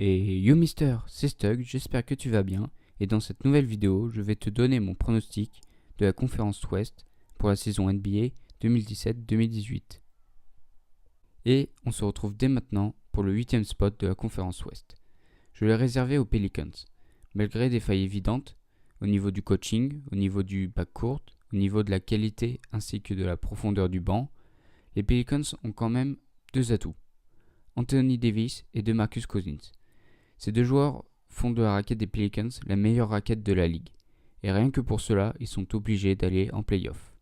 Et yo mister, c'est Stug, j'espère que tu vas bien, et dans cette nouvelle vidéo, je vais te donner mon pronostic de la conférence Ouest pour la saison NBA 2017-2018. Et on se retrouve dès maintenant pour le 8ème spot de la conférence Ouest. Je l'ai réservé aux Pelicans. Malgré des failles évidentes, au niveau du coaching, au niveau du backcourt, au niveau de la qualité ainsi que de la profondeur du banc, les Pelicans ont quand même deux atouts, Anthony Davis et DeMarcus Cousins. Ces deux joueurs font de la raquette des Pelicans la meilleure raquette de la ligue, et rien que pour cela, ils sont obligés d'aller en play-off.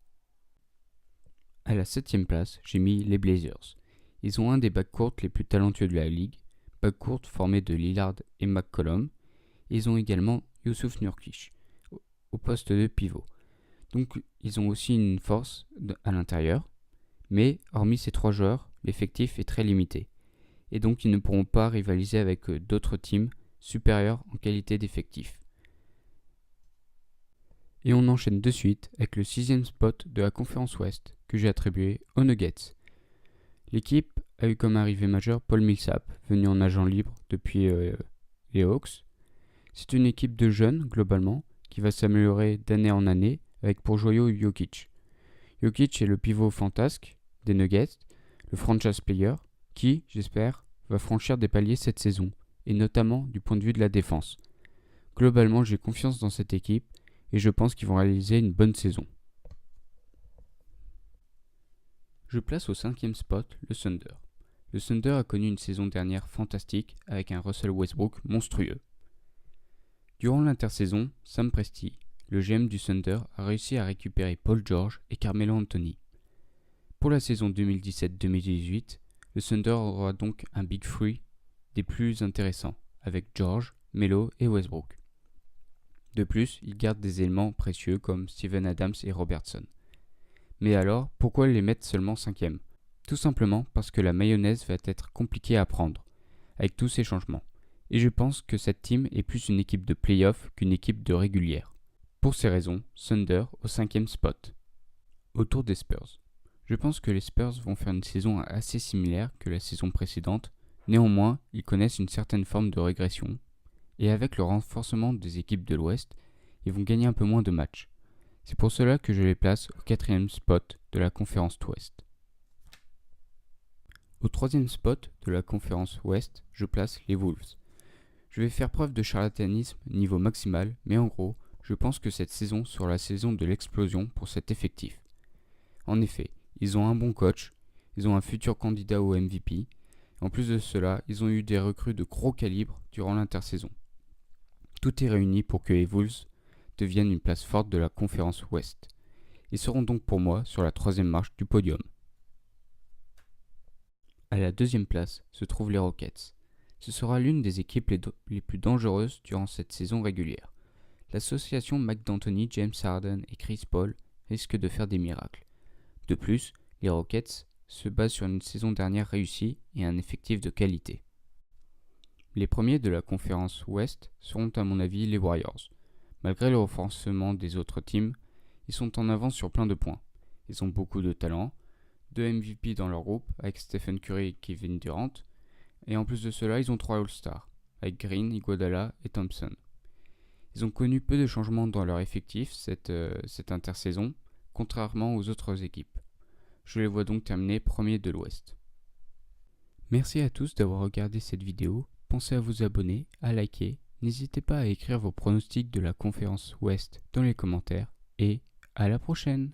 À la 7ème place, j'ai mis les Blazers. Ils ont un des backcourts les plus talentueux de la ligue, backcourt formé de Lillard et McCollum. Ils ont également Yusuf Nurkic au poste de pivot. Donc ils ont aussi une force à l'intérieur, mais hormis ces trois joueurs, l'effectif est très limité. Et donc ils ne pourront pas rivaliser avec d'autres teams supérieurs en qualité d'effectif. Et on enchaîne de suite avec le 6ème spot de la conférence Ouest que j'ai attribué aux Nuggets. L'équipe a eu comme arrivée majeure Paul Millsap, venu en agent libre depuis les Hawks. C'est une équipe de jeunes, globalement, qui va s'améliorer d'année en année, avec pour joyau Jokic. Jokic est le pivot fantasque des Nuggets, le franchise player, qui, j'espère, va franchir des paliers cette saison, et notamment du point de vue de la défense. Globalement, j'ai confiance dans cette équipe, et je pense qu'ils vont réaliser une bonne saison. Je place au 5ème spot le Thunder. Le Thunder a connu une saison dernière fantastique, avec un Russell Westbrook monstrueux. Durant l'intersaison, Sam Presti, le GM du Thunder, a réussi à récupérer Paul George et Carmelo Anthony. Pour la saison 2017-2018, le Thunder aura donc un Big Three des plus intéressants, avec George, Melo et Westbrook. De plus, il garde des éléments précieux comme Steven Adams et Robertson. Mais alors, pourquoi les mettre seulement 5ème ? Tout simplement parce que la mayonnaise va être compliquée à prendre, avec tous ces changements. Et je pense que cette team est plus une équipe de play-off qu'une équipe de régulière. Pour ces raisons, Thunder au 5ème spot. Autour des Spurs. Je pense que les Spurs vont faire une saison assez similaire que la saison précédente, néanmoins, ils connaissent une certaine forme de régression, et avec le renforcement des équipes de l'Ouest, ils vont gagner un peu moins de matchs. C'est pour cela que je les place au 4ème spot de la conférence Ouest. Au 3ème spot de la conférence Ouest, je place les Wolves. Je vais faire preuve de charlatanisme niveau maximal, mais en gros, je pense que cette saison sera la saison de l'explosion pour cet effectif. En effet, ils ont un bon coach, ils ont un futur candidat au MVP, en plus de cela, ils ont eu des recrues de gros calibre durant l'intersaison. Tout est réuni pour que les Wolves deviennent une place forte de la conférence Ouest. Ils seront donc pour moi sur la 3ème marche du podium. À la 2ème place se trouvent les Rockets. Ce sera l'une des équipes les plus dangereuses durant cette saison régulière. L'association McD'Antoni, James Harden et Chris Paul risque de faire des miracles. De plus, les Rockets se basent sur une saison dernière réussie et un effectif de qualité. Les premiers de la conférence Ouest seront à mon avis les Warriors. Malgré le renforcement des autres teams, ils sont en avance sur plein de points. Ils ont beaucoup de talent, 2 MVP dans leur groupe avec Stephen Curry et Kevin Durant, et en plus de cela, ils ont 3 All-Stars, avec Green, Iguodala et Thompson. Ils ont connu peu de changements dans leur effectif cette intersaison, contrairement aux autres équipes. Je les vois donc terminer premiers de l'Ouest. Merci à tous d'avoir regardé cette vidéo, pensez à vous abonner, à liker, n'hésitez pas à écrire vos pronostics de la conférence Ouest dans les commentaires, et à la prochaine!